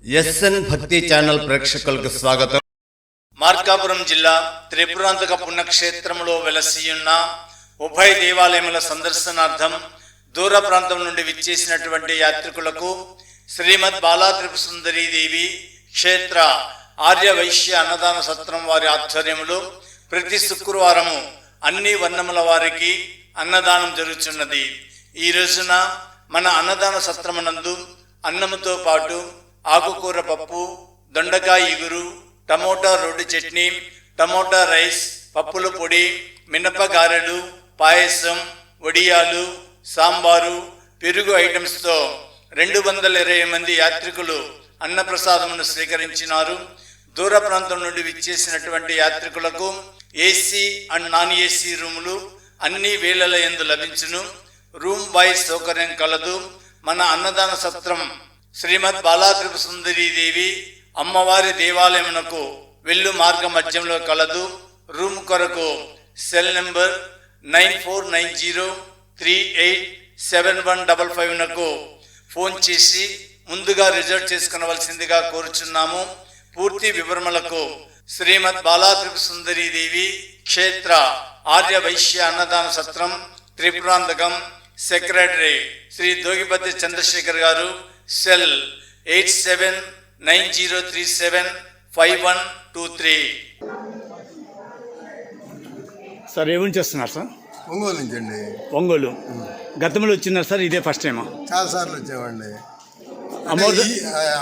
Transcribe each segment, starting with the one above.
SN భక్తి channel ప్రేక్షకులకు స్వాగతం. మార్కాపురం జిల్లా త్రిపురాంతక పుణ్యక్షేత్రంలో వెలసియున్న ఉభయ దేవాలయముల సందర్శనార్థం దూర ప్రాంతం నుండి విచ్చేసినటువంటి యాత్రికులకు శ్రీమద్ బాలా త్రిపుర దేవి క్షేత్ర ఆర్య వైశ్య అన్నదాన సత్రం వారి ఆధ్వర్యంలో ప్రతి శుక్రవారము అన్ని వర్ణముల వారికి అన్నదానం జరుగుతున్నది. ఈ రోజున మన అన్నదాన సత్రమునందు అన్నముతో పాటు ఆకుకూర పప్పు, దొండకాయ ఇగురు, tomato road chutney, tomato rice, పప్పుల పొడి, మినప గారెలు, పాయసం, వడియాలు, సాంబారు, పెరుగు ఐటమ్స్తో 220 మంది యాత్రికులు అన్నప్రసాదమును స్వీకరించినారు. దూర ప్రాంతం నుండి విచ్చేసినటువంటి యాత్రికులకు ఏసీ అండ్ నాన్ ఏసీ రూములు అన్ని వేళల యందు లభించును. రూమ్ వైజ్ సౌకర్యం కలదు. మన అన్నదాన సత్రం శ్రీమద్ బాలా త్రిపుర దేవి అమ్మవారి దేవాలయమునకు వెళ్ళు మార్గ మధ్యంలో కలదు. రూమ్ కొరకు సెల్ నెంబర్ 9490387155 ఫోన్ చేసి ముందుగా రిజర్వ్ చేసుకునవలసిందిగా కోరుచున్నాము. పూర్తి వివరములకు శ్రీమద్ బాలా త్రిపుర దేవి క్షేత్ర ఆర్య వైశ్య అన్నదాన సత్రం త్రిపురాంతకం సెక్రటరీ శ్రీ దోగిపతి చంద్రశేఖర్ గారు, సెల్ 8790375123. సార్ ఏమని చేస్తున్నారు సార్? ఒంగోలు నుంచి అండి. ఒంగోలు గతంలో వచ్చినారు సార్? ఇదే ఫస్ట్ టైమా? చాలా సార్లు వచ్చామండి.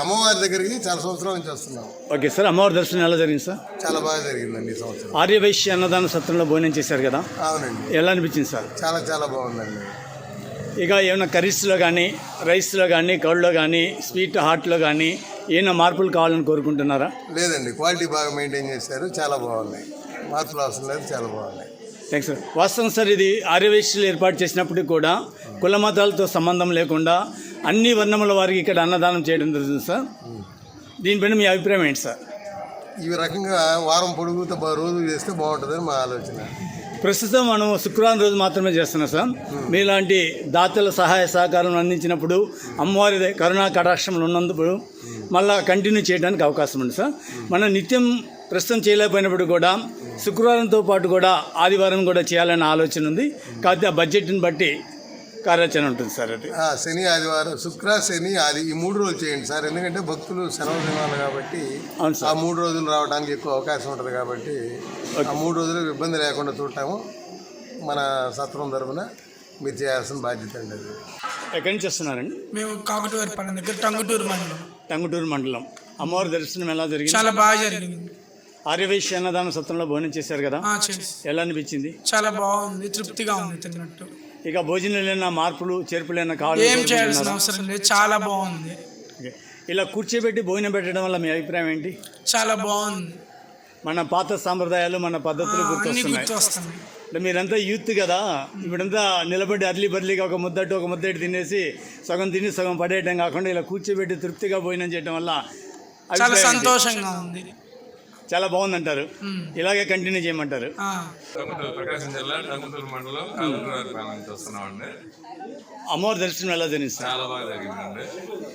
అమ్మవారి దగ్గరికి చాలా సంవత్సరాల నుంచి వస్తున్నాం. ఓకే సార్, అమ్మవారి దర్శనం ఎలా జరిగింది సార్? చాలా బాగా జరిగిందండి ఈ సంవత్సరం. ఆర్య వైశ్య అన్నదాన సత్రంలో భోజనం చేశారు కదా? అవునండి. ఎలా అనిపించింది సార్? చాలా చాలా బాగుందండి. ఇక ఏమైనా కర్రీస్లో కానీ, రైస్లో కానీ, కౌడ్లో కానీ, స్వీట్ హాట్లో కానీ ఏమైనా మార్పులు కావాలని కోరుకుంటున్నారా? లేదండి, క్వాలిటీ బాగా మెయింటైన్ చేశారు. చాలా బాగున్నాయి, మార్పులు అవసరం లేదు, చాలా బాగున్నాయి. Thanks sir. వాస్తవం సార్, ఇది ఆర్యవైశ్యులు ఏర్పాటు చేసినప్పటికీ కూడా కుల మతాలతో సంబంధం లేకుండా అన్ని వర్ణముల వారికి ఇక్కడ అన్నదానం చేయడం జరుగుతుంది సార్. దీనిపైన మీ అభిప్రాయం ఏంటి సార్? ఈ రకంగా వారం పొడుగుతో రోజు చేస్తే బాగుంటుందని మా ఆలోచన. ప్రస్తుతం మనం శుక్రవారం రోజు మాత్రమే చేస్తున్నాం సార్. మీలాంటి దాతల సహాయ సహకారం అందించినప్పుడు అమ్మవారి కరుణా కటాక్షములు ఉన్నందుకు మళ్ళీ కంటిన్యూ చేయడానికి అవకాశం ఉంది సార్. మనం నిత్యం ప్రస్తుతం చేయలేకపోయినప్పుడు కూడా శుక్రవారంతో పాటు కూడా ఆదివారం కూడా చేయాలనే ఆలోచన ఉంది. కాకపోతే ఆ బడ్జెట్ని బట్టి కార్యాచరణ ఉంటుంది సార్. అది శని ఆదివారం, శుక్ర శని ఆది ఈ 3 రోజులు చేయండి సార్. ఎందుకంటే భక్తులు సెలవు దినాలు కాబట్టి ఆ 3 రోజులు రావడానికి ఎక్కువ అవకాశం ఉంటుంది కాబట్టి ఆ 3 రోజులు ఇబ్బంది లేకుండా చూడటము మన సత్రం తరఫున మీరు చేయాల్సిన బాధ్యత అండి. అది ఎక్కడి నుంచి వస్తున్నారండి? మేము కాకటూరు పల్లె దగ్గర టంగుటూరు మండలం. అమ్మవారి దర్శనం ఎలా జరిగింది? చాలా బాగా జరిగింది. ఆర్యవైశ్య అన్నదాన సత్రంలో భోజనం చేశారు కదా, ఎలా అనిపించింది? చాలా బాగుంది, తృప్తిగా ఉంది తిన్నట్టు. ఇక భోజనాలైనా మార్పులు చేర్పులైనా కావాలి? ఏం చేయాల్సిన అవసరం లేదు, చాలా బాగుంది. ఇలా కూర్చోబెట్టి భోజనం పెట్టడం వల్ల మీ అభిప్రాయం ఏంటి? చాలా బాగుంది. మన పాత సాంప్రదాయాలు, మన పద్ధతులు గుర్తొస్తున్నాయి. అంటే మీరంతా యూత్ కదా, ఇప్పుడంతా నిలబడి అర్లీ బర్లీగా ఒక ముద్దటి తినేసి సగం తిని సగం పడేయటం కాకుండా ఇలా కూర్చోబెట్టి తృప్తిగా భోజనం చేయడం వల్ల చాలా సంతోషంగా ఉంది. చాలా బాగుందంటారు. ఇలాగే కంటిన్యూ చేయమంటారు. ప్రకాశం జిల్లా టంగుటూరు మండలం వస్తున్నామండి. అమ్మవారి దర్శనం ఎలా జరిగింది సార్? చాలా బాగా జరిగిందండి.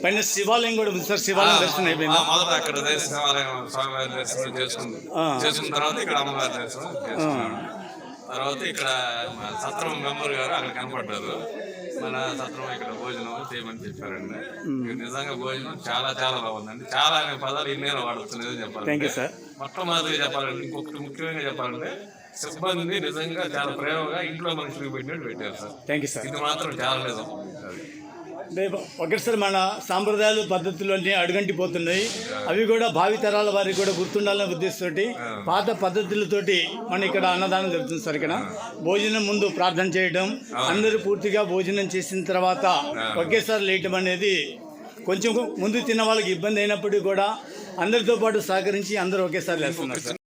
పైన శివాలయం కూడా ఉంది సార్. శివాలయం దర్శనం అయిపోయింది. మొదట అక్కడ శివాలయం స్వామివారి దర్శనం చేసుకున్న తర్వాత ఇక్కడ అమ్మవారి దర్శనం చేసుకున్నాం. తర్వాత ఇక్కడ సత్రం మెంబర్ గారు అక్కడ కనపడ్డారు. మన సత్రం ఇక్కడ భోజనం చేయమని చెప్పారండి. నిజంగా భోజనం చాలా చాలా బాగుందండి. చాలా పదాలు ఇన్నేళ్ళు వాడుతున్నది చెప్పాలి. మొట్టమొదటిగా చెప్పాలంటే, ఇంకొకటి ముఖ్యంగా చెప్పాలంటే సిబ్బంది నిజంగా చాలా ప్రేమగా ఇంట్లో మనుషులకు పెట్టినట్టు పెట్టారు సార్. Thank you sir. ఇది మాత్రం చాలా నిజం. ఒకసారి మన సాంప్రదాయాలు పద్ధతులు అన్నీ అడుగంటిపోతున్నాయి. అవి కూడా భావితరాల వారికి కూడా గుర్తుండాలనే ఉద్దేశంతో పాత పద్ధతులతోటి మన ఇక్కడ అన్నదానం జరుగుతుంది సార్. ఇక్కడ భోజనం ముందు ప్రార్థన చేయడం, అందరూ పూర్తిగా భోజనం చేసిన తర్వాత ఒకేసారి లేయటం అనేది కొంచెం ముందు తిన్న వాళ్ళకి ఇబ్బంది అయినప్పటికీ కూడా అందరితో పాటు సహకరించి అందరూ ఒకేసారి లేస్తున్నారు సార్.